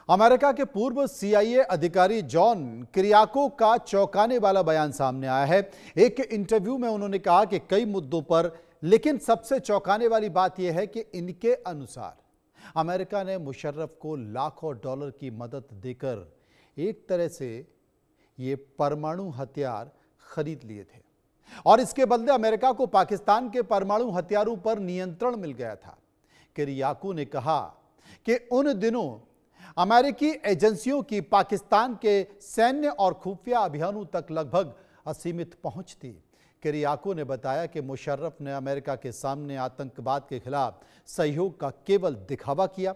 America के पूर्व CIA अधिकारी जॉन किरियाको का चौंकाने वाला बयान सामने आया है। एक इंटरव्यू में उन्होंने कहा कि कई मुद्दों पर, लेकिन सबसे चौंकाने वाली बात यह है कि इनके अनुसार अमेरिका ने मुशर्रफ को लाखों डॉलर की मदद देकर एक तरह से ये परमाणु हथियार खरीद लिए थे और इसके बदले अमेरिका को पाकिस्तान के परमाणु हथियारों पर नियंत्रण मिल गया था। किरियाको ने कहा कि उन दिनों अमेरिकी एजेंसियों की पाकिस्तान के सैन्य और खुफिया अभियानों तक लगभग असीमित पहुंच थी। किरियाको ने बताया कि मुशर्रफ ने अमेरिका के सामने आतंकवाद के खिलाफ सहयोग का केवल दिखावा किया,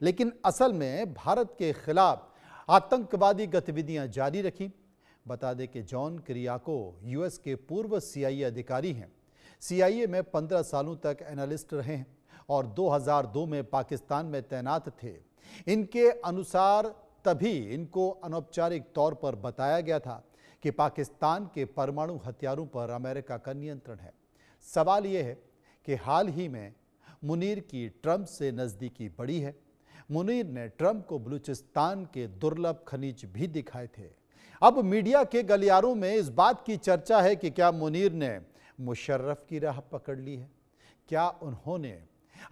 लेकिन असल में भारत के खिलाफ आतंकवादी गतिविधियां जारी रखी। बता दें कि जॉन किरियाको यूएस के पूर्व सीआईए अधिकारी हैं। सीआईए में 15 सालों तक एनालिस्ट रहे हैं और 2002 में पाकिस्तान में तैनात थे। इनके अनुसार तभी इनको अनौपचारिक तौर पर बताया गया था कि पाकिस्तान के परमाणु हथियारों पर अमेरिका का नियंत्रण है। सवाल यह है कि हाल ही में मुनीर की ट्रंप से नज़दीकी बढ़ी है। मुनीर ने ट्रंप को बलूचिस्तान के दुर्लभ खनिज भी दिखाए थे। अब मीडिया के गलियारों में इस बात की चर्चा है कि क्या मुनीर ने मुशर्रफ की राह पकड़ ली है? क्या उन्होंने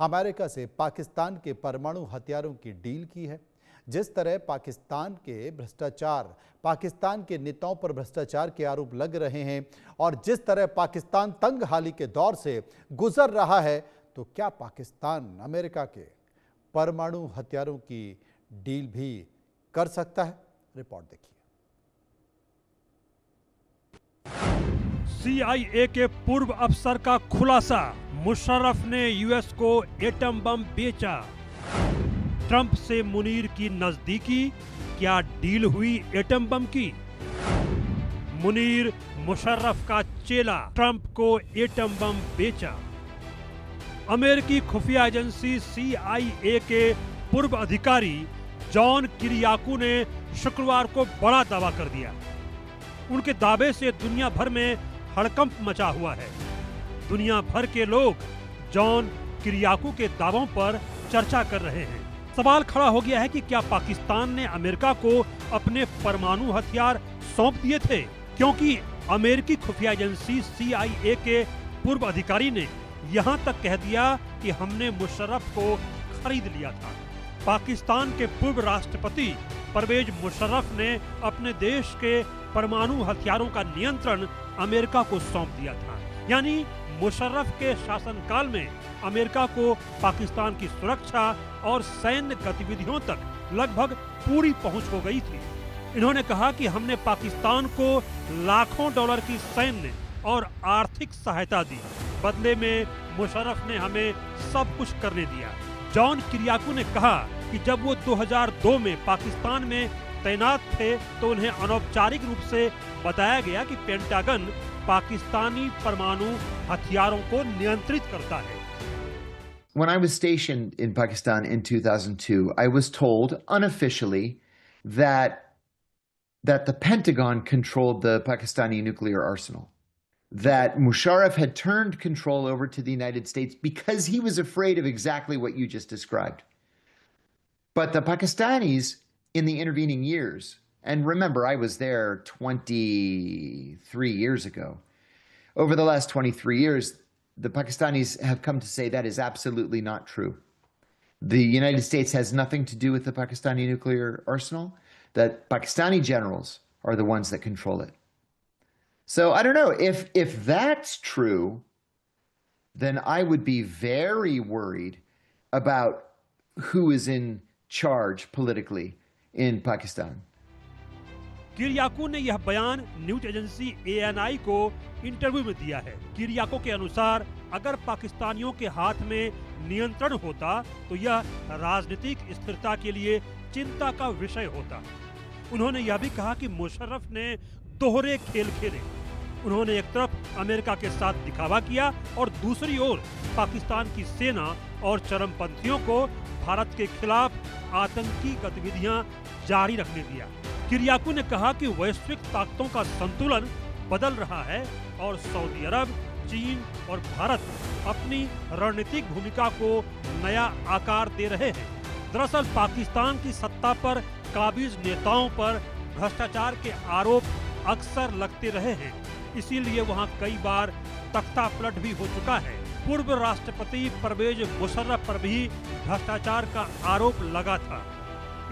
अमेरिका से पाकिस्तान के परमाणु हथियारों की डील की है? जिस तरह पाकिस्तान के नेताओं पर भ्रष्टाचार के आरोप लग रहे हैं और जिस तरह पाकिस्तान तंग हाली के दौर से गुजर रहा है, तो क्या पाकिस्तान अमेरिका के परमाणु हथियारों की डील भी कर सकता है? रिपोर्ट देखिए। सीआईए के पूर्व अफसर का खुलासा, मुशर्रफ ने यूएस को एटम बम बेचा। ट्रंप से मुनीर की नजदीकी, क्या डील हुई एटम बम की? मुनीर मुशर्रफ का चेला, ट्रंप को एटम बम बेचा। अमेरिकी खुफिया एजेंसी सीआईए के पूर्व अधिकारी जॉन किरियाको ने शुक्रवार को बड़ा दावा कर दिया। उनके दावे से दुनिया भर में हड़कंप मचा हुआ है। दुनिया भर के लोग जॉन किरियाको के दावों पर चर्चा कर रहे हैं। सवाल खड़ा हो गया है कि क्या पाकिस्तान ने अमेरिका को अपने परमाणु हथियार सौंप दिए थे, क्योंकि अमेरिकी खुफिया एजेंसी सीआईए के पूर्व अधिकारी ने यहां तक कह दिया कि हमने मुशर्रफ को खरीद लिया था। पाकिस्तान के पूर्व राष्ट्रपति परवेज मुशर्रफ ने अपने देश के परमाणु हथियारों का नियंत्रण अमेरिका को सौंप दिया था। यानी मुशर्रफ के शासनकाल में अमेरिका को पाकिस्तान की सुरक्षा और सैन्य गतिविधियों तक लगभग पूरी पहुंच हो गई थी। इन्होंने कहा कि हमने पाकिस्तान को लाखों डॉलर की सैन्य और आर्थिक सहायता दी, बदले में मुशर्रफ ने हमें सब कुछ करने दिया। जॉन किरियाको ने कहा कि जब वो 2002 में पाकिस्तान में तैनात थे तो उन्हें अनौपचारिक रूप से बताया गया कि पेंटागन पाकिस्तानी परमाणु हथियारों को नियंत्रित करता है। When I was stationed in Pakistan in 2002, I was told unofficially that the Pentagon controlled the Pakistani nuclear arsenal. That Musharraf had turned control over to the United States because he was afraid of exactly what you just described. But the Pakistanis in the intervening years, and remember, I was there 23 years ago. Over the last 23 years, the Pakistanis have come to say that is absolutely not true. The United States has nothing to do with the Pakistani nuclear arsenal. That Pakistani generals are the ones that control it. So I don't know, if that's true, then I would be very worried about who is in charge politically in Pakistan. किरियाको ने यह बयान news agency ANI को interview में दिया है। किरियाको के अनुसार अगर पाकिस्तानियों के हाथ में नियंत्रण होता तो यह राजनीतिक स्थिरता के लिए चिंता का विषय होता। उन्होंने यह भी कहा कि मुशर्रफ ने दोहरे खेल खेले। उन्होंने एक तरफ अमेरिका के साथ दिखावा किया और दूसरी ओर पाकिस्तान की सेना और चरमपंथियों को भारत के खिलाफ आतंकी गतिविधियां जारी रखने दिया। किरियाको ने कहा कि वैश्विक ताकतों का संतुलन बदल रहा है और सऊदी अरब, चीन और भारत अपनी रणनीतिक भूमिका को नया आकार दे रहे हैं। दरअसल पाकिस्तान की सत्ता पर काबिज नेताओं पर भ्रष्टाचार के आरोप अक्सर लगते रहे हैं, इसीलिए वहां कई बार तख्ता पलट भी हो चुका है। पूर्व राष्ट्रपति परवेज मुशर्रफ पर भी भ्रष्टाचार का आरोप लगा था।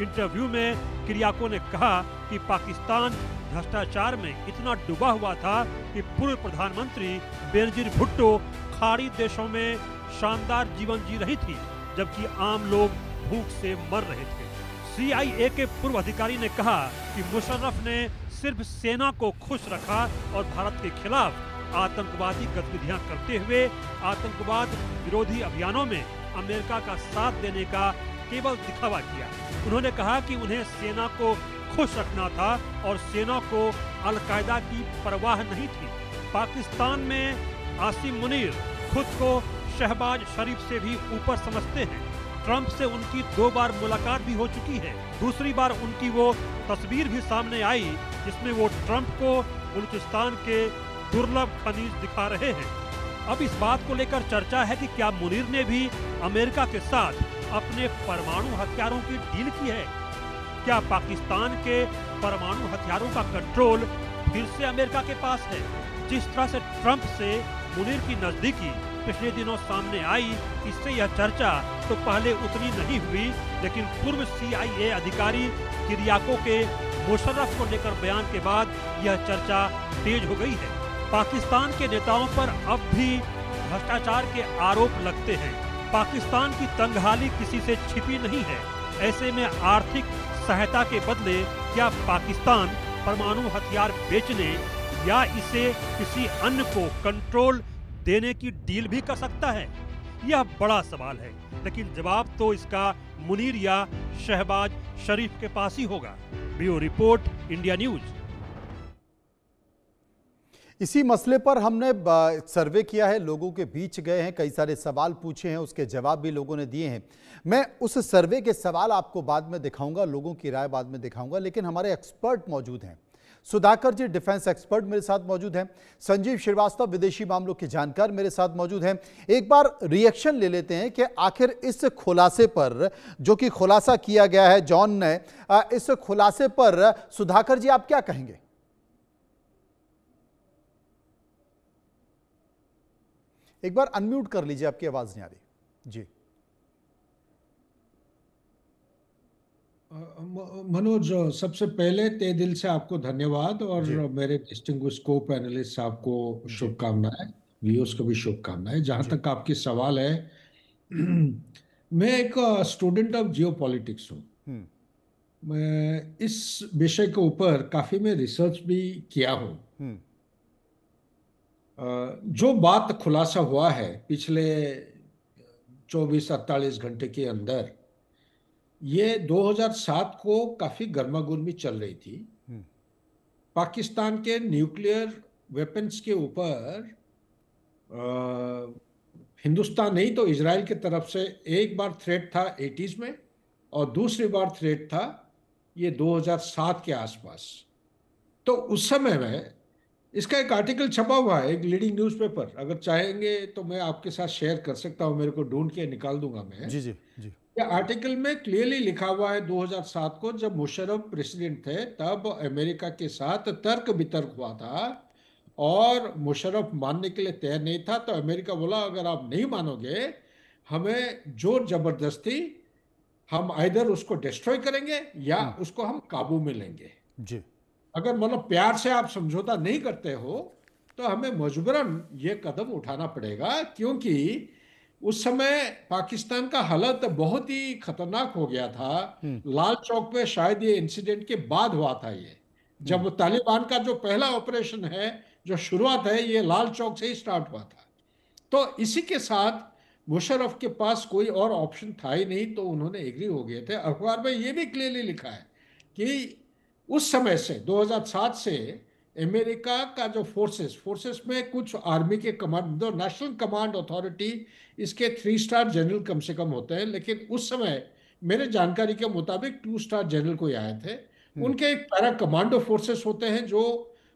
इंटरव्यू में किरियाको ने कहा कि पाकिस्तान भ्रष्टाचार में इतना डूबा हुआ था कि पूर्व प्रधानमंत्री बेनजीर भुट्टो खाड़ी देशों में शानदार जीवन जी रही थी, जबकि आम लोग भूख से मर रहे थे। CIA के पूर्व अधिकारी ने कहा कि मुशर्रफ ने सिर्फ सेना को खुश रखा और भारत के खिलाफ आतंकवादी गतिविधियां करते हुए आतंकवाद विरोधी अभियानों में अमेरिका का साथ देने का केवल दिखावा किया। उन्होंने कहा कि उन्हें सेना को खुश रखना था और सेना को अल-कायदा की परवाह नहीं थी। पाकिस्तान में आसिम मुनीर खुद को शहबाज शरीफ से भी ऊपर समझते हैं। ट्रंप से उनकी 2 बार मुलाकात भी हो चुकी है। दूसरी बार उनकी वो तस्वीर भी सामने आई जिसमें वो ट्रंप को बलूचिस्तान के दुर्लभ खनिज दिखा रहे हैं। अब इस बात को लेकर चर्चा है कि क्या मुनीर ने भी अमेरिका के साथ अपने परमाणु हथियारों की डील की है? क्या पाकिस्तान के परमाणु हथियारों का कंट्रोल फिर से अमेरिका के पास है? जिस तरह से ट्रंप से मुनीर की नजदीकी पिछले दिनों सामने आई, इससे यह चर्चा तो पहले उतनी नहीं हुई, लेकिन पूर्व CIA अधिकारी किरियाको के मुशर्रफ को लेकर बयान के बाद यह चर्चा तेज हो गई है। पाकिस्तान के नेताओं पर अब भी भ्रष्टाचार के आरोप लगते हैं। पाकिस्तान की तंगहाली किसी से छिपी नहीं है। ऐसे में आर्थिक सहायता के बदले क्या पाकिस्तान परमाणु हथियार बेचने या इसे किसी अन्य को कंट्रोल देने की डील भी कर सकता है? यह बड़ा सवाल है, लेकिन जवाब तो इसका मुनीर या शहबाज शरीफ के पास ही होगा। Bureau report, India news. इसी मसले पर हमने सर्वे किया है, लोगों के बीच गए हैं, कई सारे सवाल पूछे हैं, उसके जवाब भी लोगों ने दिए हैं। मैं उस सर्वे के सवाल आपको बाद में दिखाऊंगा, लोगों की राय बाद में दिखाऊंगा, लेकिन हमारे एक्सपर्ट मौजूद हैं। सुधाकर जी डिफेंस एक्सपर्ट मेरे साथ मौजूद हैं, संजीव श्रीवास्तव विदेशी मामलों के जानकार मेरे साथ मौजूद हैं। एक बार रिएक्शन ले लेते हैं कि आखिर इस खुलासे पर, जो कि खुलासा किया गया है जॉन ने, इस खुलासे पर सुधाकर जी आप क्या कहेंगे? एक बार अनम्यूट कर लीजिए, आपकी आवाज नहीं आ रही जी। मनोज, सबसे पहले तहे दिल से आपको धन्यवाद और मेरे डिस्टिंग्विश्ड को पैनलिस्ट साहब को शुभकामनाएं, व्यूअर्स को भी शुभकामनाएं। जहां तक आपकी सवाल है, मैं एक स्टूडेंट ऑफ जियोपॉलिटिक्स हूं। मैं इस विषय के ऊपर काफी मैं रिसर्च भी किया हूं। जो बात खुलासा हुआ है पिछले 24-48 घंटे के अंदर, ये 2007 को काफी गर्मागर्मी चल रही थी। पाकिस्तान के न्यूक्लियर वेपन्स के ऊपर हिंदुस्तान नहीं तो इजराइल की तरफ से एक बार थ्रेट था 80s में और दूसरी बार थ्रेट था ये 2007 के आसपास। तो उस समय में इसका एक आर्टिकल छपा हुआ है एक लीडिंग न्यूज़पेपर, अगर चाहेंगे तो मैं आपके साथ शेयर कर सकता हूं, मेरे को ढूंढ के निकाल दूंगा मैं। जी जी जी। ये आर्टिकल में क्लियरली लिखा हुआ है 2007 को जब मुशर्रफ प्रेसिडेंट थे तब अमेरिका के साथ तर्क वितर्क हुआ था और मुशर्रफ मानने के लिए तैयार नहीं था, तो अमेरिका बोला अगर आप नहीं मानोगे हमें जोर जबरदस्ती हम आइदर उसको डिस्ट्रॉय करेंगे या उसको हम काबू में लेंगे जी। अगर मतलब प्यार से आप समझौता नहीं करते हो तो हमें मजबूरन ये कदम उठाना पड़ेगा, क्योंकि उस समय पाकिस्तान का हालत बहुत ही खतरनाक हो गया था। लाल चौक पे शायद ये इंसिडेंट के बाद हुआ था, ये जब तालिबान का जो पहला ऑपरेशन है, जो शुरुआत है, ये लाल चौक से ही स्टार्ट हुआ था। तो इसी के साथ मुशर्रफ के पास कोई और ऑप्शन था ही नहीं, तो उन्होंने एग्री हो गए थे। अखबार में ये भी क्लियरली लिखा है कि उस समय से 2007 से अमेरिका का जो फोर्सेस में कुछ आर्मी के कमांड, जो नेशनल कमांड अथॉरिटी, इसके 3 स्टार जनरल कम से कम होते हैं, लेकिन उस समय मेरे जानकारी के मुताबिक 2 स्टार जनरल कोई आए थे। उनके एक पैरा कमांडो फोर्सेस होते हैं जो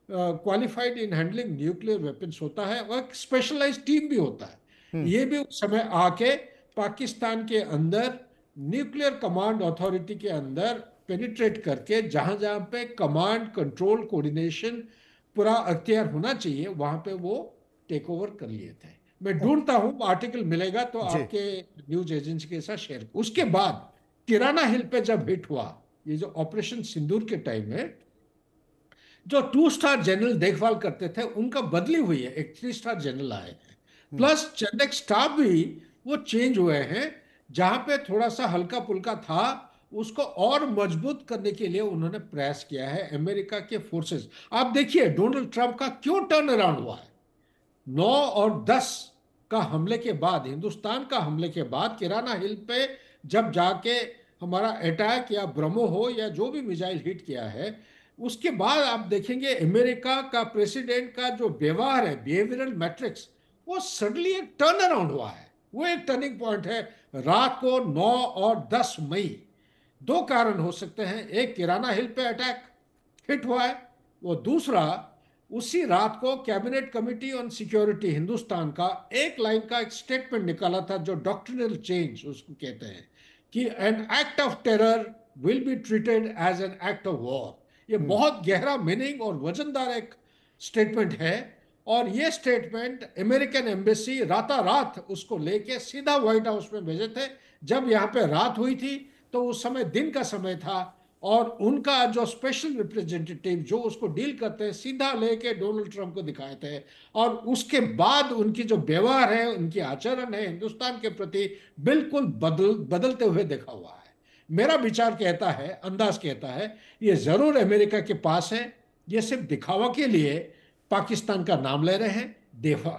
qualified in handling nuclear weapons होता है, और एक स्पेशलाइज्ड टीम भी होता है। ये भी उस समय आके पाकिस्तान के अंदर न्यूक्लियर कमांड अथॉरिटी के अंदर पेनिट्रेट करके जहां जहां पे कमांड कंट्रोल कोऑर्डिनेशन पूरा अख्तियार होना चाहिए वहां पे वो टेक ओवर कर लिए थे। मैं ढूंढता हूं, आर्टिकल मिलेगा तो आपके न्यूज एजेंसी के साथ शेयर। उसके बाद किराना हिल पे जब हिट हुआ, ये जो ऑपरेशन सिंदूर के टाइम में जो 2 स्टार जनरल देखभाल करते थे उनका बदली हुई है, एक 3 स्टार जनरल आए हैं, प्लस चंद स्टाफ भी वो चेंज हुए हैं। जहां पे थोड़ा सा हल्का पुल्का था उसको और मजबूत करने के लिए उन्होंने प्रयास किया है अमेरिका के फोर्सेस। आप देखिए डोनाल्ड ट्रंप का क्यों टर्न अराउंड हुआ है। 9 और 10 का हमले के बाद, हिंदुस्तान का हमले के बाद किराना हिल पे जब जाके हमारा अटैक या ब्रह्मो हो या जो भी मिसाइल हिट किया है, उसके बाद आप देखेंगे अमेरिका का प्रेसिडेंट का जो व्यवहार है, बिहेवियरल मैट्रिक्स, वो सडनली एक टर्न अराउंड हुआ है। वो एक टर्निंग पॉइंट है। रात को 9 और 10 मई 2 कारण हो सकते हैं। एक, किराना हिल पे अटैक हिट हुआ है, वो दूसरा उसी रात को cabinet committee on security Hindustan का एक लाइन का एक स्टेटमेंट निकाला था जो डॉक्ट्रिनल चेंज उसको कहते हैं कि an act of terror will be treated as an act of war. ये बहुत गहरा मीनिंग और वजनदार एक स्टेटमेंट है। और ये स्टेटमेंट अमेरिकन एम्बेसी रातारात उसको लेके सीधा व्हाइट हाउस में भेजे थे। जब यहाँ पे रात हुई थी तो उस समय दिन का समय था और उनका जो स्पेशल रिप्रेजेंटेटिव जो उसको डील करते हैं सीधा लेके डोनाल्ड ट्रंप को दिखाए थे। और उसके बाद उनकी जो व्यवहार है, उनकी आचरण है हिंदुस्तान के प्रति बिल्कुल बदलते हुए देखा हुआ है। मेरा विचार कहता है, अंदाज कहता है, ये जरूर अमेरिका के पास है। ये सिर्फ दिखावा के लिए पाकिस्तान का नाम ले रहे हैं,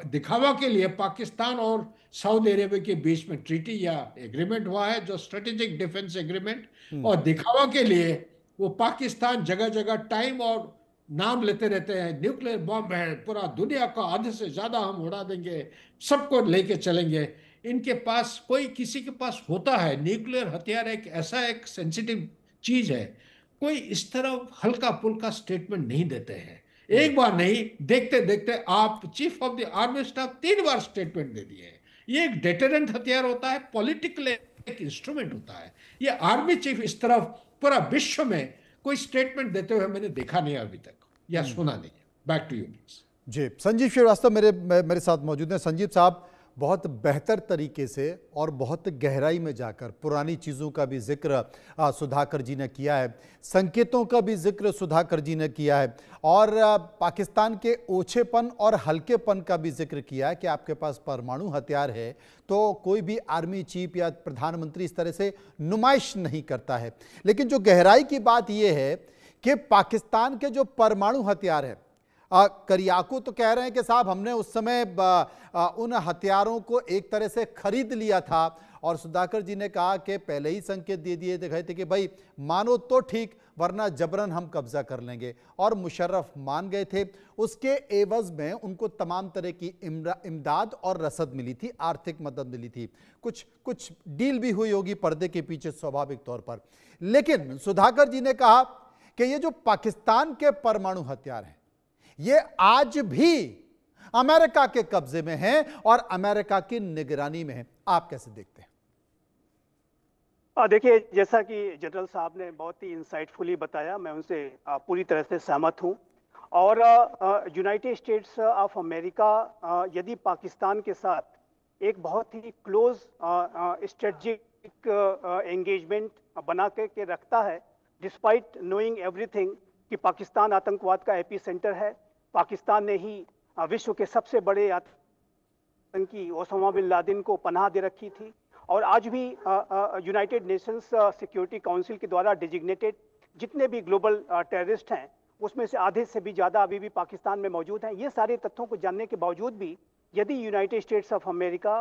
दिखावा के लिए पाकिस्तान और सऊदी अरेबिया के बीच में ट्रीटी या एग्रीमेंट हुआ है जो स्ट्रेटेजिक डिफेंस एग्रीमेंट, और दिखावा के लिए वो पाकिस्तान जगह जगह टाइम और नाम लेते रहते हैं, न्यूक्लियर बॉम्ब है, पूरा दुनिया का आधे से ज्यादा हम उड़ा देंगे, सबको लेके चलेंगे। इनके पास कोई किसी के पास होता है न्यूक्लियर हथियार, एक ऐसा एक सेंसिटिव चीज है, कोई इस तरह हल्का पुल्का स्टेटमेंट नहीं देते हैं। एक बार नहीं, देखते देखते आप chief of the army staff 3 बार स्टेटमेंट दे दिए। ये एक डेटरेंट हथियार होता है, पॉलिटिकल एक इंस्ट्रूमेंट होता है। ये आर्मी चीफ इस तरफ पूरा विश्व में कोई स्टेटमेंट देते हुए मैंने देखा नहीं अभी तक या सुना नहीं। Back to you please. जी, संजीव श्रीवास्तव मेरे साथ मौजूद हैं। संजीव साहब, बहुत बेहतर तरीके से और बहुत गहराई में जाकर पुरानी चीज़ों का भी जिक्र सुधाकर जी ने किया है, संकेतों का भी जिक्र सुधाकर जी ने किया है, और पाकिस्तान के ओछेपन और हल्केपन का भी जिक्र किया है कि आपके पास परमाणु हथियार है तो कोई भी आर्मी चीफ या प्रधानमंत्री इस तरह से नुमाइश नहीं करता है। लेकिन जो गहराई की बात यह है कि पाकिस्तान के जो परमाणु हथियार है, करियाकू तो कह रहे हैं कि साहब हमने उस समय उन हथियारों को एक तरह से खरीद लिया था, और सुधाकर जी ने कहा कि पहले ही संकेत दे दिए गए थे कि भाई मानो तो ठीक वरना जबरन हम कब्जा कर लेंगे, और मुशर्रफ मान गए थे। उसके एवज में उनको तमाम तरह की इमदाद और रसद मिली थी, आर्थिक मदद मिली थी, कुछ डील भी हुई होगी पर्दे के पीछे स्वाभाविक तौर पर। लेकिन सुधाकर जी ने कहा कि ये जो पाकिस्तान के परमाणु हथियार हैं ये आज भी अमेरिका के कब्जे में हैं और अमेरिका की निगरानी में हैं। आप कैसे देखते हैं? देखिए, जैसा कि जनरल साहब ने बहुत ही इंसाइटफुली बताया, मैं उनसे पूरी तरह से सहमत हूं। और यूनाइटेड स्टेट्स ऑफ अमेरिका यदि पाकिस्तान के साथ एक बहुत ही क्लोज स्ट्रेटजिक एंगेजमेंट बना के रखता है, डिस्पाइट नोइंग एवरीथिंग कि पाकिस्तान आतंकवाद का एपी सेंटर है, पाकिस्तान ने ही विश्व के सबसे बड़े आतंकी ओसामा बिन लादेन को पनाह दे रखी थी, और आज भी यूनाइटेड नेशंस सिक्योरिटी काउंसिल के द्वारा डिजिग्नेटेड जितने भी ग्लोबल टेररिस्ट हैं उसमें से आधे से भी ज़्यादा अभी भी पाकिस्तान में मौजूद हैं। ये सारे तथ्यों को जानने के बावजूद भी यदि United states of America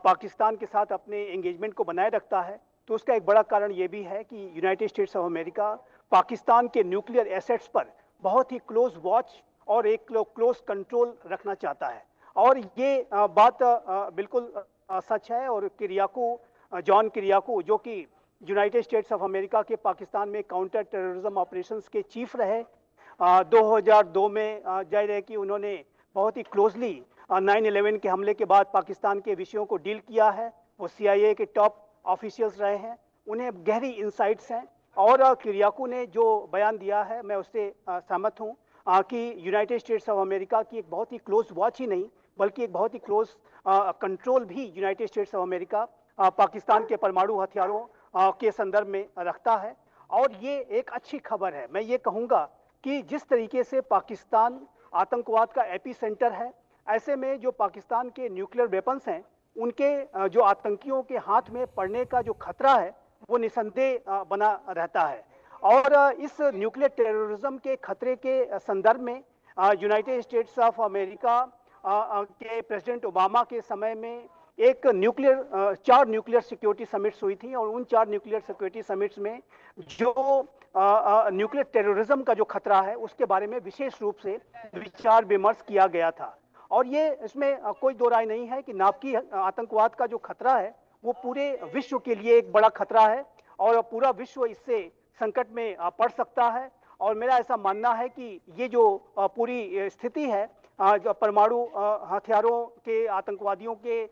Pakistan के साथ अपने एंगेजमेंट को बनाए रखता है तो उसका एक बड़ा कारण ये भी है कि United states of America Pakistan के न्यूक्लियर एसेट्स पर बहुत ही क्लोज वॉच और एक क्लोज कंट्रोल रखना चाहता है। और ये बात बिल्कुल सच है। और जॉन किरियाकू जो कि यूनाइटेड स्टेट्स ऑफ अमेरिका के पाकिस्तान में काउंटर टेररिज्म ऑपरेशंस के चीफ रहे, 2002 में जाहिर है कि उन्होंने बहुत ही क्लोजली 9/11 के हमले के बाद पाकिस्तान के विषयों को डील किया है। वो CIA के टॉप ऑफिशियल्स रहे हैं, उन्हें गहरी इंसाइट्स हैं। और किरियाको ने जो बयान दिया है मैं उससे सहमत हूँ कि यूनाइटेड स्टेट्स ऑफ अमेरिका की एक बहुत ही क्लोज वॉच ही नहीं बल्कि एक बहुत ही क्लोज कंट्रोल भी United states of America Pakistan के परमाणु हथियारों के संदर्भ में रखता है। और ये एक अच्छी खबर है। मैं ये कहूँगा कि जिस तरीके से पाकिस्तान आतंकवाद का एपी सेंटर है, ऐसे में जो पाकिस्तान के न्यूक्लियर वेपन्स हैं उनके जो आतंकियों के हाथ में पड़ने का जो खतरा है वो निसंदेह बना रहता है। और इस न्यूक्लियर टेररिज्म के खतरे के संदर्भ में यूनाइटेड स्टेट्स ऑफ अमेरिका के प्रेसिडेंट ओबामा के समय में एक चार न्यूक्लियर सिक्योरिटी समिट्स हुई थी और उन 4 न्यूक्लियर सिक्योरिटी समिट्स में जो न्यूक्लियर टेररिज्म का जो खतरा है उसके बारे में विशेष रूप से विचार विमर्श किया गया था। और ये इसमें कोई दो राय नहीं है कि नाभिकीय आतंकवाद का जो खतरा है वो पूरे विश्व के लिए एक बड़ा खतरा है और पूरा विश्व इससे संकट में पड़ सकता है। और मेरा ऐसा मानना है कि ये जो पूरी स्थिति है परमाणु हथियारों के आतंकवादियों के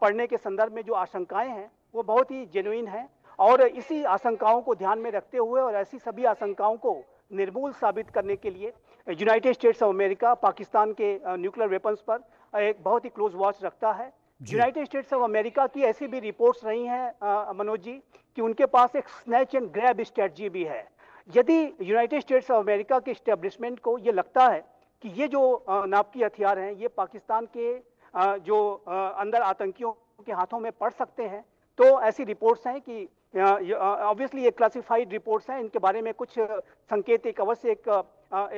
पड़ने के संदर्भ में जो आशंकाएं हैं वो बहुत ही जेन्युइन हैं। और इसी आशंकाओं को ध्यान में रखते हुए और ऐसी सभी आशंकाओं को निर्मूल साबित करने के लिए United states of America Pakistan के न्यूक्लियर वेपन्स पर एक बहुत ही क्लोज वॉच रखता है। यूनाइटेड स्टेट्स ऑफ अमेरिका की ऐसी भी रिपोर्ट्स रही हैं मनोज जी कि उनके पास एक स्नैच एंड ग्रैब स्ट्रेटजी भी है। यदि यूनाइटेड स्टेट्स ऑफ अमेरिका के एस्टेब्लिशमेंट को ये लगता है कि ये जो नाभिकीय हथियार हैं ये पाकिस्तान के जो अंदर आतंकियों के हाथों में पड़ सकते हैं, तो ऐसी रिपोर्ट्स हैं कि ऑब्वियसली ये क्लासिफाइड रिपोर्ट्स हैं, इनके बारे में कुछ संकेत एक अवश्य एक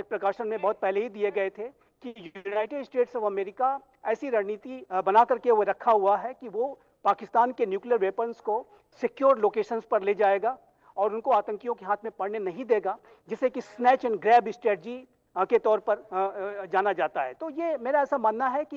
प्रकाशन में बहुत पहले ही दिए गए थे कि यूनाइटेड स्टेट्स ऑफ अमेरिका ऐसी रणनीति बना करके वो रखा हुआ है कि वो पाकिस्तान के न्यूक्लियर वेपन्स को सिक्योर लोकेशंस पर ले जाएगा और उनको आतंकियों के हाथ में पड़ने नहीं देगा, जिसे कि स्नैच एंड ग्रैब स्ट्रेटजी के तौर पर जाना जाता है। तो ये मेरा ऐसा मानना है कि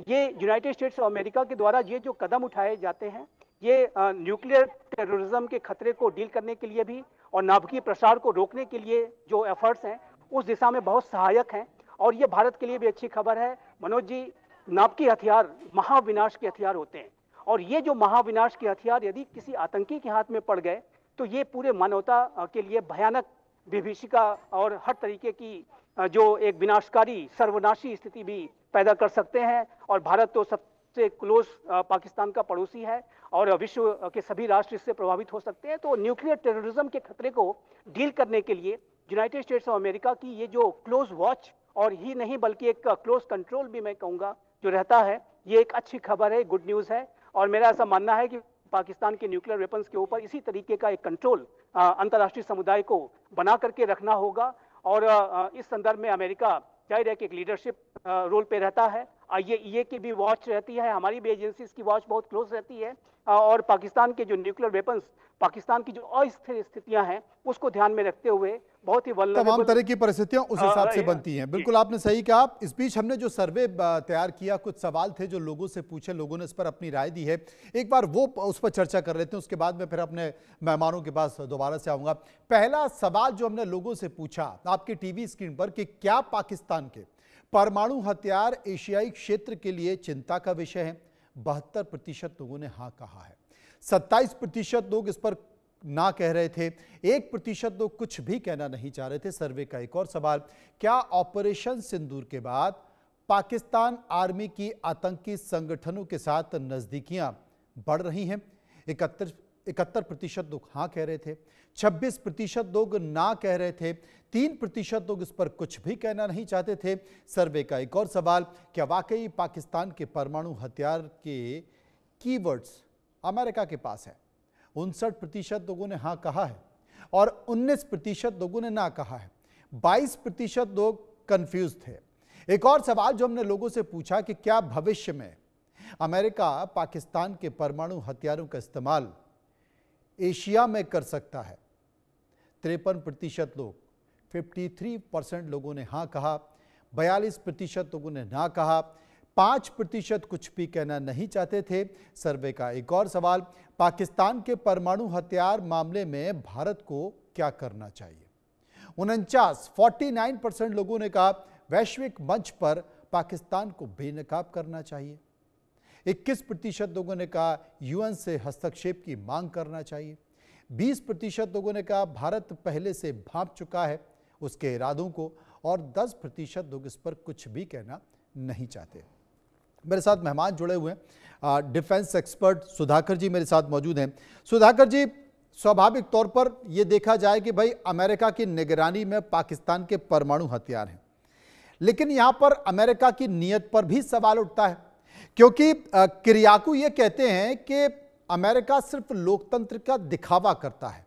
ये यूनाइटेड स्टेट्स ऑफ अमेरिका के द्वारा ये जो कदम उठाए जाते हैं ये न्यूक्लियर टेररिज्म के खतरे को डील करने के लिए भी और नाभिकीय प्रसार को रोकने के लिए जो एफर्ट्स हैं उस दिशा में बहुत सहायक हैं। और ये भारत के लिए भी अच्छी खबर है मनोज जी। नाभिकीय हथियार महाविनाश के हथियार होते हैं और ये जो महाविनाश के हथियार यदि किसी आतंकी के हाथ में पड़ गए तो ये पूरे मानवता के लिए भयानक विभीषिका और हर तरीके की जो एक विनाशकारी सर्वनाशी स्थिति भी पैदा कर सकते हैं। और भारत तो सबसे क्लोज पाकिस्तान का पड़ोसी है और विश्व के सभी राष्ट्र इससे प्रभावित हो सकते हैं। तो न्यूक्लियर टेररिज्म के खतरे को डील करने के लिए यूनाइटेड स्टेट्स ऑफ अमेरिका की ये जो क्लोज वॉच और ही नहीं बल्कि एक क्लोज कंट्रोल भी मैं कहूँगा जो रहता है, ये एक अच्छी खबर है, गुड न्यूज़ है। और मेरा ऐसा मानना है कि पाकिस्तान के न्यूक्लियर वेपन्स के ऊपर इसी तरीके का एक कंट्रोल अंतर्राष्ट्रीय समुदाय को बना करके रखना होगा। और इस संदर्भ में अमेरिका जाहिर है कि एक लीडरशिप रोल पे रहता है। IAEA की भी वॉच रहती है, हमारी भी एजेंसीज की वॉच बहुत क्लोज रहती है और पाकिस्तान के जो न्यूक्लियर वेपन्स, पाकिस्तान की जो अस्थिर स्थितियां हैं उसको ध्यान में रखते हुए बहुत ही तमाम तरह की परिस्थितियां उस हिसाब से बनती हैं। बिल्कुल आपने सही कहा। इस बीच हमने जो सर्वे तैयार किया, कुछ सवाल थे जो लोगों से पूछे, लोगों ने इस पर अपनी राय दी है, एक बार वो उस पर चर्चा कर लेते हैं, उसके बाद में फिर अपने मेहमानों के पास दोबारा से आऊंगा। पहला सवाल जो हमने लोगों से पूछा आपके टीवी स्क्रीन पर कि क्या पाकिस्तान के परमाणु हथियार एशियाई क्षेत्र के लिए चिंता का विषय है? 72% लोगों ने हाँ कहा है, 27% लोग इस पर ना कह रहे थे, 1% लोग कुछ भी कहना नहीं चाह रहे थे। सर्वे का एक और सवाल, क्या ऑपरेशन सिंदूर के बाद पाकिस्तान आर्मी की आतंकी संगठनों के साथ नजदीकियां बढ़ रही हैं? 71% लोग हाँ कह रहे थे, 26% लोग ना कह रहे थे, 3% लोग इस पर कुछ भी कहना नहीं चाहते थे। सर्वे का एक और सवाल, क्या वाकई पाकिस्तान के परमाणु हथियार के कीवर्ड्स अमेरिका के पास है? 59% लोगों ने हाँ कहा है और 19% लोगों ने ना कहा है। 22% लोग कंफ्यूज थे। एक और सवाल जो हमने लोगों से पूछा कि क्या भविष्य में अमेरिका पाकिस्तान के परमाणु हथियारों का इस्तेमाल एशिया में कर सकता है? 53% लोग, 53% लोगों ने हाँ कहा, 42% लोगों ने ना कहा, 5% कुछ भी कहना नहीं चाहते थे। सर्वे का एक और सवाल, पाकिस्तान के परमाणु हथियार मामले में भारत को क्या करना चाहिए? 49% लोगों ने कहा वैश्विक मंच पर पाकिस्तान को बेनकाब करना चाहिए। 21% लोगों ने कहा यूएन से हस्तक्षेप की मांग करना चाहिए। 20% लोगों ने कहा भारत पहले से भांप चुका है उसके इरादों को, और 10% लोग इस पर कुछ भी कहना नहीं चाहते। मेरे साथ मेहमान जुड़े हुए हैं, डिफेंस एक्सपर्ट सुधाकर जी मेरे साथ मौजूद हैं। सुधाकर जी, स्वाभाविक तौर पर यह देखा जाए कि भाई अमेरिका की निगरानी में पाकिस्तान के परमाणु हथियार हैं, लेकिन यहां पर अमेरिका की नीयत पर भी सवाल उठता है, क्योंकि किरियाकू ये कहते हैं कि अमेरिका सिर्फ लोकतंत्र का दिखावा करता है,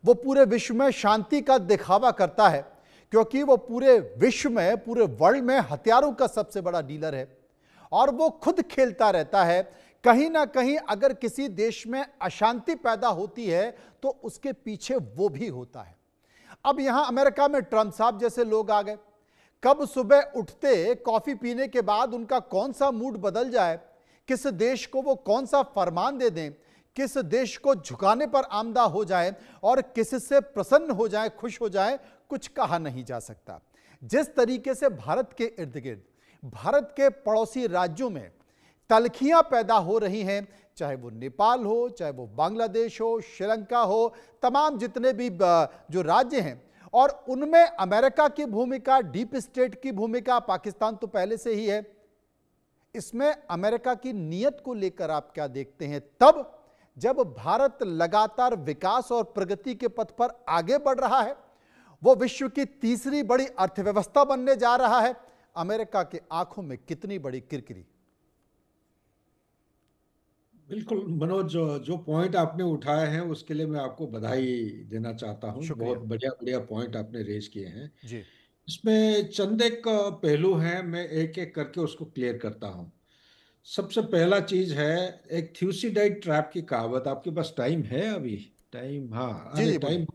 वो पूरे विश्व में शांति का दिखावा करता है, क्योंकि वो पूरे विश्व में, पूरे वर्ल्ड में हथियारों का सबसे बड़ा डीलर है और वो खुद खेलता रहता है। कहीं ना कहीं अगर किसी देश में अशांति पैदा होती है तो उसके पीछे वो भी होता है। अब यहां अमेरिका में ट्रंप साहब जैसे लोग आ गए, कब सुबह उठते कॉफी पीने के बाद उनका कौन सा मूड बदल जाए, किस देश को वो कौन सा फरमान दे दें, किस देश को झुकाने पर आमदा हो जाए और किससे प्रसन्न हो जाए, खुश हो जाए, कुछ कहा नहीं जा सकता। जिस तरीके से भारत के इर्द गिर्द, भारत के पड़ोसी राज्यों में तलखियां पैदा हो रही हैं, चाहे वो नेपाल हो, चाहे वो बांग्लादेश हो, श्रीलंका हो, तमाम जितने भी जो राज्य हैं, और उनमें अमेरिका की भूमिका, डीप स्टेट की भूमिका, पाकिस्तान तो पहले से ही है, इसमें अमेरिका की नीयत को लेकर आप क्या देखते हैं? तब जब भारत लगातार विकास और प्रगति के पथ पर आगे बढ़ रहा है, वो विश्व की तीसरी बड़ी अर्थव्यवस्था बनने जा रहा है, अमेरिका के आंखों में कितनी बड़ी किरकिरी। बिल्कुल मनोज, जो पॉइंट आपने उठाए हैं उसके लिए मैं आपको बधाई देना चाहता हूं। बहुत बढ़िया बढ़िया पॉइंट आपने रेज किए हैं जी। इसमें चंद एक पहलू हैं, मैं एक एक करके उसको क्लियर करता हूं। सबसे पहला चीज है एक थ्यूसिडाइड ट्रैप की कहावत। आपके पास टाइम है अभी? टाइम, हाँ, जी, अरे जी, टाइम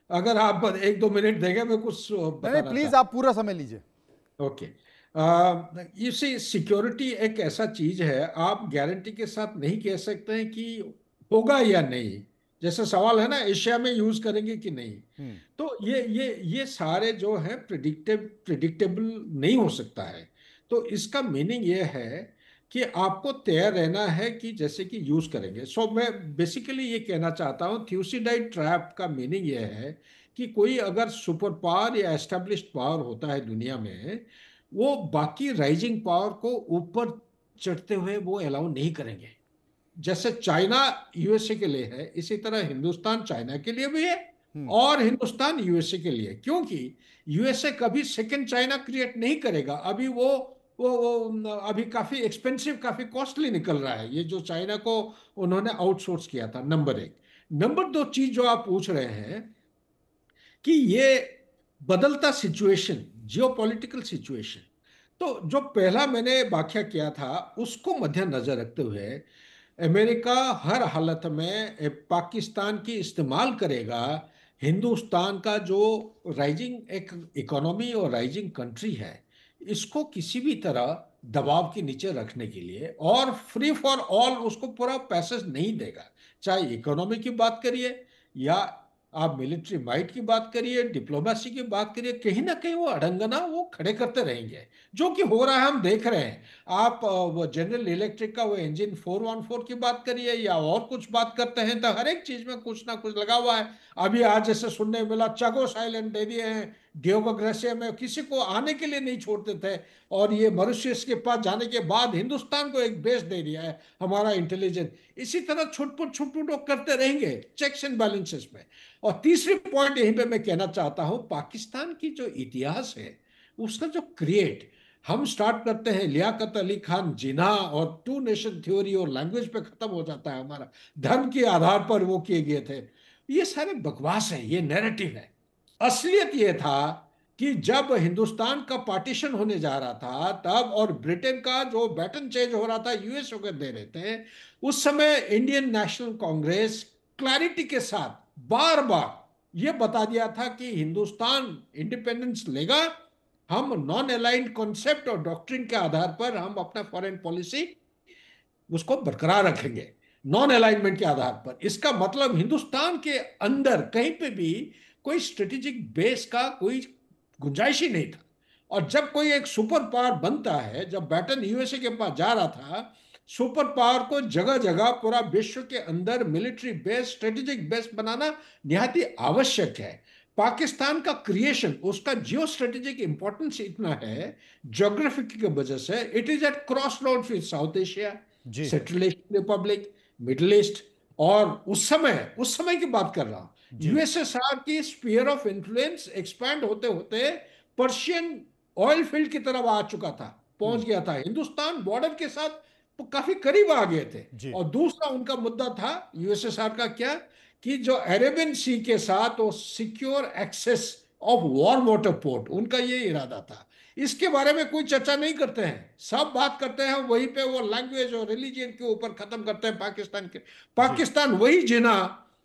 अगर आप 1-2 मिनट देंगे मैं कुछ बताना नहीं, प्लीज आप पूरा समय लीजिए। ओके। इसी सिक्योरिटी एक ऐसा चीज है, आप गारंटी के साथ नहीं कह सकते हैं कि होगा या नहीं। जैसे सवाल है ना, एशिया में यूज करेंगे कि नहीं, तो ये सारे जो है प्रिडिक्टेबल नहीं हो सकता है। तो इसका मीनिंग ये है कि आपको तैयार रहना है कि जैसे कि यूज करेंगे। सो मैं बेसिकली ये कहना चाहता हूँ, थ्यूसिडाइड ट्रैप का मीनिंग ये है कि कोई अगर सुपर पावर या एस्टेब्लिश्ड पावर होता है दुनिया में, वो बाकी राइजिंग पावर को ऊपर चढ़ते हुए वो अलाउ नहीं करेंगे। जैसे चाइना यूएसए के लिए है, इसी तरह हिंदुस्तान चाइना के लिए भी है और हिंदुस्तान यूएसए के लिए, क्योंकि यूएसए कभी सेकंड चाइना क्रिएट नहीं करेगा। अभी वो अभी काफी एक्सपेंसिव, काफी कॉस्टली निकल रहा है ये जो चाइना को उन्होंने आउटसोर्स किया था। नंबर एक। नंबर दो चीज जो आप पूछ रहे हैं कि ये बदलता सिचुएशन, जियोपॉलिटिकल सिचुएशन, तो जो पहला मैंने व्याख्या किया था उसको मद्देनजर रखते हुए अमेरिका हर हालत में पाकिस्तान की इस्तेमाल करेगा, हिंदुस्तान का जो राइजिंग एक इकोनॉमी और राइजिंग कंट्री है इसको किसी भी तरह दबाव के नीचे रखने के लिए, और फ्री फॉर ऑल उसको पूरा पैसेज नहीं देगा। चाहे इकोनॉमी की बात करिए या आप मिलिट्री माइट की बात करिए, डिप्लोमेसी की बात करिए, कहीं ना कहीं वो अड़ंगना वो खड़े करते रहेंगे, जो कि हो रहा है, हम देख रहे हैं। आप वो जनरल इलेक्ट्रिक का वो इंजन 414 की बात करिए या और कुछ बात करते हैं, तो हर एक चीज में कुछ ना कुछ लगा हुआ है। अभी आज जैसे सुनने मिला चगोस आइलैंड दे दिए हैं, डियोगो ग्रेसिया में किसी को आने के लिए नहीं छोड़ते थे, और ये मॉरिशस के पास जाने के बाद हिंदुस्तान को एक बेस दे दिया है हमारा इंटेलिजेंस। इसी तरह छुटपुट करते रहेंगे चेक्स एंड बैलेंसेस में। और तीसरी पॉइंट यहीं पे मैं कहना चाहता हूं, पाकिस्तान की जो इतिहास है उसका जो क्रिएट हम स्टार्ट करते हैं लियाकत अली खान जिन्ना और टू नेशन थ्योरी और लैंग्वेज पे खत्म हो जाता है हमारा, धर्म के आधार पर वो किए गए थे। ये सारे बकवास है, ये नैरेटिव है। असलियत ये था कि जब हिंदुस्तान का पार्टीशन होने जा रहा था तब, और ब्रिटेन का जो बैटन चेंज हो रहा था यूएस को दे रहे थे, उस समय इंडियन नेशनल कांग्रेस क्लैरिटी के साथ बार बार यह बता दिया था कि हिंदुस्तान इंडिपेंडेंस लेगा, हम नॉन अलाइंड कॉन्सेप्ट और डॉक्ट्रिन के आधार पर हम अपना फॉरेन पॉलिसी उसको बरकरार रखेंगे, नॉन अलाइनमेंट के आधार पर। इसका मतलब हिंदुस्तान के अंदर कहीं पे भी कोई स्ट्रेटेजिक बेस का कोई गुंजाइश ही नहीं था। और जब कोई एक सुपर पावर बनता है, जब बैटन यूएसए के पास जा रहा था, सुपर पावर को जगह जगह पूरा विश्व के अंदर मिलिट्री बेस, स्ट्रेटेजिक बेस बनाना निहायत ही आवश्यक है। पाकिस्तान का क्रिएशन, उसका जियो स्ट्रेटेजिक इंपॉर्टेंस इतना है ज्योग्राफी की वजह से, it is at cross road with South Asia, जी central Asian republic, middle east. और उस समय की बात कर रहा हूं, जी यूएसएसआर की स्फीयर ऑफ इन्फ्लुएंस एक्सपैंड होते होते पर्शियन ऑयल फील्ड की तरफ आ चुका था, पहुंच गया था, हिंदुस्तान बॉर्डर के साथ तो काफी करीब आ गए थे। जी और दूसरा उनका मुद्दा था यूएसएसआर का क्या, कि जो अरेबियन सी के साथ वो secure access of warm water port, उनका ये इरादा था। इसके बारे में कोई चर्चा नहीं करते हैं, सब बात करते हैं वहीं पे वो लैंग्वेज और रिलीजन के ऊपर खत्म करते हैं पाकिस्तान के। पाकिस्तान वही जिना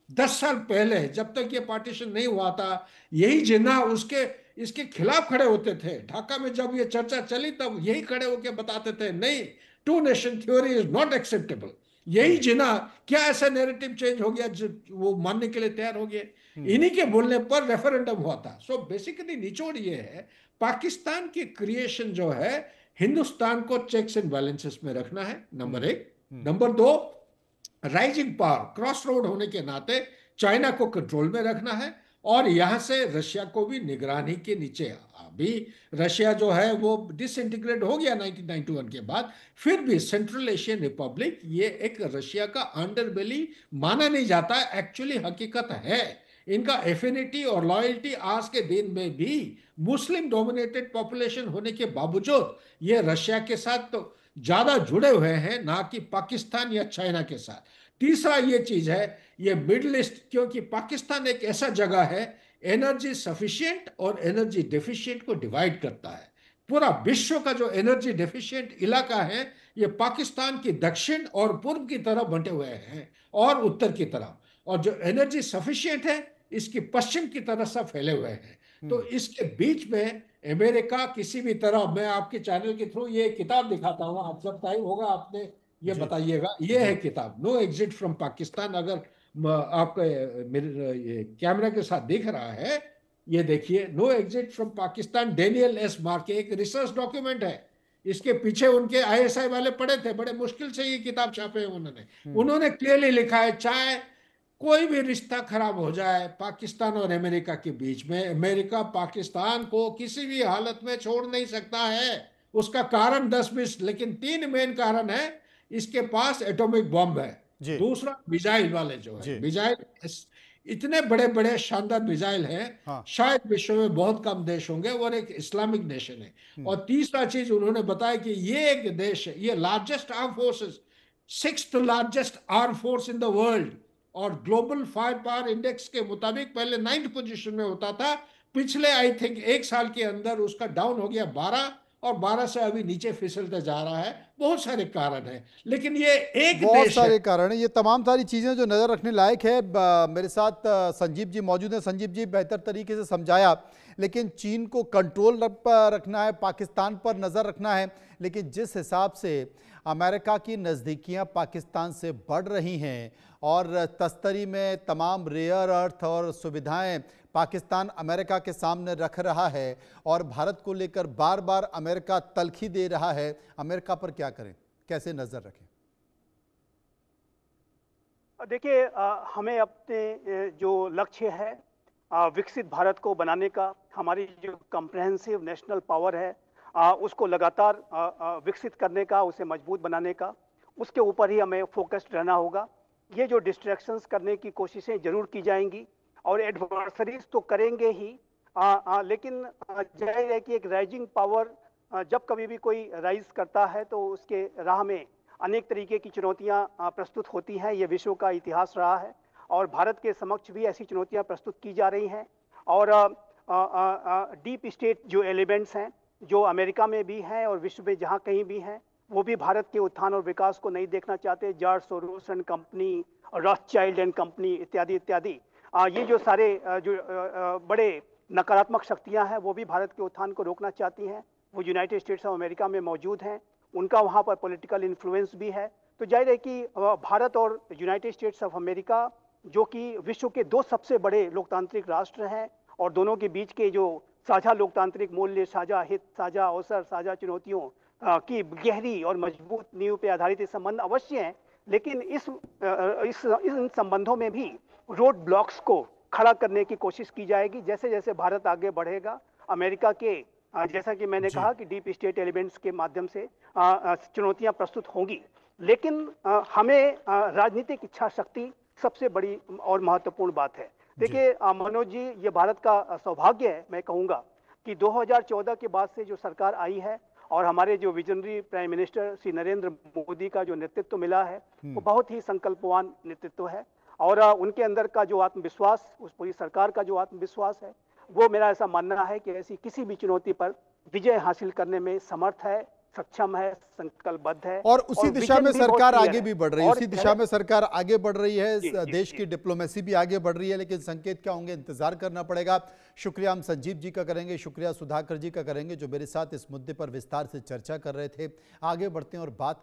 10 साल पहले, जब तक ये पार्टीशन नहीं हुआ था, यही जिन्ना उसके इसके खिलाफ खड़े होते थे। ढाका में जब ये चर्चा चली तब यही खड़े होकर बताते थे नहीं, two nation theory is not acceptable. यही जिना, क्या ऐसा नैरेटिव चेंज हो गया जो वो मानने के लिए तैयार हो गए? इन्हीं के बोलने पर रेफरेंडम हुआ था। सो बेसिकली निचोड़ ये है, पाकिस्तान की क्रिएशन जो है, हिंदुस्तान को चेक्स एंड बैलेंसेस में रखना है, नंबर एक। नंबर दो, राइजिंग पावर, क्रॉस रोड होने के नाते चाइना को कंट्रोल में रखना है, और यहां से रशिया को भी निगरानी के नीचे। अभी रशिया जो है वो डिसइंटीग्रेट हो गया 1991 के बाद, फिर भी सेंट्रल एशियन रिपब्लिक ये एक रशिया का अंडरबेली माना नहीं जाता, एक्चुअली हकीकत है। इनका एफिनिटी और लॉयल्टी आज के दिन में भी मुस्लिम डोमिनेटेड पॉपुलेशन होने के बावजूद ये रशिया के साथ तो ज्यादा जुड़े हुए हैं, ना कि पाकिस्तान या चाइना के साथ। तीसरा ये चीज है, ये मिडिल ईस्ट, क्योंकि पाकिस्तान एक ऐसा जगह है एनर्जी सफिशिएंट और एनर्जी डेफिशिएंट को डिवाइड करता है। पूरा विश्व का जो एनर्जी डेफिशिएंट इलाका है, ये पाकिस्तान की दक्षिण और पूर्व की तरफ बंटे हुए हैं और उत्तर की तरफ, और जो एनर्जी सफिशिएंट है इसकी पश्चिम की तरफ सब फैले हुए हैं। तो इसके बीच में अमेरिका किसी भी तरह, मैं आपके चैनल के थ्रू ये किताब दिखाता हूं, आप जब टाइम होगा आपने ये बताइएगा, ये है किताब नो एग्जिट फ्रॉम पाकिस्तान। अगर आपका मेरे ये कैमरा के साथ दिख रहा है, ये देखिए, no exit from Pakistan, Daniel S Markey, एक रिसर्च डॉक्यूमेंट है। इसके पीछे उनके आईएसआई वाले पढ़े थे, बड़े मुश्किल से ये किताब छापे हैं उन्होंने क्लियरली लिखा है, चाहे कोई भी रिश्ता खराब हो जाए पाकिस्तान और अमेरिका के बीच में, अमेरिका पाकिस्तान को किसी भी हालत में छोड़ नहीं सकता है। उसका कारण 10-20, लेकिन 3 मेन कारण है। इसके पास एटॉमिक बॉम्ब है, दूसरा मिसाइल वाले जो है, मिसाइल इतने बड़े बड़े शानदार मिसाइल हैं, हाँ। शायद विश्व में बहुत कम देश होंगे, और एक इस्लामिक नेशन है। और तीसरा चीज उन्होंने बताया कि ये एक देश है, ये largest arm forces, 6th largest arm force in the world, और ग्लोबल फायर पावर इंडेक्स के मुताबिक पहले 9th पोजीशन में होता था, पिछले आई थिंक 1 साल के अंदर उसका डाउन हो गया 12, और 12 से अभी नीचे फिसलते जा रहा है। बहुत सारे कारण हैं, लेकिन ये एक बहुत सारे कारण हैं। ये तमाम सारी चीजें जो नजर रखने लायक है। मेरे साथ संजीव जी मौजूद हैं। संजीव जी, बेहतर तरीके से समझाया, लेकिन चीन को कंट्रोल रखना है, पाकिस्तान पर नजर रखना है, लेकिन जिस हिसाब से अमेरिका की नज़दीकियां पाकिस्तान से बढ़ रही हैं और तस्तरी में तमाम रेयर अर्थ और सुविधाएं पाकिस्तान अमेरिका के सामने रख रहा है, और भारत को लेकर बार बार अमेरिका तलखी दे रहा है, अमेरिका पर क्या करें, कैसे नजर रखें? देखिए, हमें अपने जो लक्ष्य है विकसित भारत को बनाने का, हमारी जो कम्प्रहेंसिव नेशनल पावर है उसको लगातार विकसित करने का, उसे मजबूत बनाने का, उसके ऊपर ही हमें फोकस्ड रहना होगा। ये जो डिस्ट्रैक्शंस करने की कोशिशें जरूर की जाएंगी और एडवर्सरीज तो करेंगे ही, लेकिन जाहिर है कि एक राइजिंग पावर जब कभी भी कोई राइज करता है तो उसके राह में अनेक तरीके की चुनौतियां प्रस्तुत होती हैं। ये विश्व का इतिहास रहा है और भारत के समक्ष भी ऐसी चुनौतियां प्रस्तुत की जा रही हैं। और डीप स्टेट जो एलिमेंट्स हैं, जो अमेरिका में भी हैं और विश्व में जहां कहीं भी हैं, वो भी भारत के उत्थान और विकास को नहीं देखना चाहते। George Soros and company, Rothschild and company इत्यादि इत्यादि, ये जो सारे जो बड़े नकारात्मक शक्तियां हैं वो भी भारत के उत्थान को रोकना चाहती हैं। वो यूनाइटेड स्टेट्स ऑफ अमेरिका में मौजूद हैं, उनका वहाँ पर पॉलिटिकल इन्फ्लुएंस भी है। तो जाहिर है कि भारत और यूनाइटेड स्टेट्स ऑफ अमेरिका, जो कि विश्व के 2 सबसे बड़े लोकतांत्रिक राष्ट्र हैं और दोनों के बीच के जो साझा लोकतांत्रिक मूल्य, साझा हित, साझा अवसर, साझा चुनौतियों की गहरी और मजबूत नींव पे आधारित ये संबंध अवश्य हैं, लेकिन इन संबंधों में भी रोड ब्लॉक्स को खड़ा करने की कोशिश की जाएगी। जैसे जैसे भारत आगे बढ़ेगा, अमेरिका के जैसा कि मैंने कहा कि डीप स्टेट एलिमेंट्स के माध्यम से चुनौतियां प्रस्तुत होंगी, लेकिन हमें राजनीतिक इच्छा शक्ति सबसे बड़ी और महत्वपूर्ण बात है। देखिए मनोज जी, ये भारत का सौभाग्य है, मैं कहूँगा कि 2014 के बाद से जो सरकार आई है और हमारे जो visionary prime minister Shri Narendra Modi का जो नेतृत्व मिला है, वो बहुत ही संकल्पवान नेतृत्व है और उनके अंदर का जो आत्मविश्वास, उस पूरी सरकार का जो आत्मविश्वास है, वो मेरा ऐसा मानना है कि ऐसी किसी भी चुनौती पर विजय हासिल करने में समर्थ है, सक्षम है, संकल्पबद्ध है। और उसी दिशा में सरकार आगे भी बढ़ रही है, उसी दिशा में सरकार आगे बढ़ रही है, देश की डिप्लोमेसी भी आगे बढ़ रही है, लेकिन संकेत क्या होंगे इंतजार करना पड़ेगा। शुक्रिया हम संजीव जी का करेंगे, शुक्रिया सुधाकर जी का करेंगे जो मेरे साथ इस मुद्दे पर विस्तार से चर्चा कर रहे थे। आगे बढ़ते हैं और बात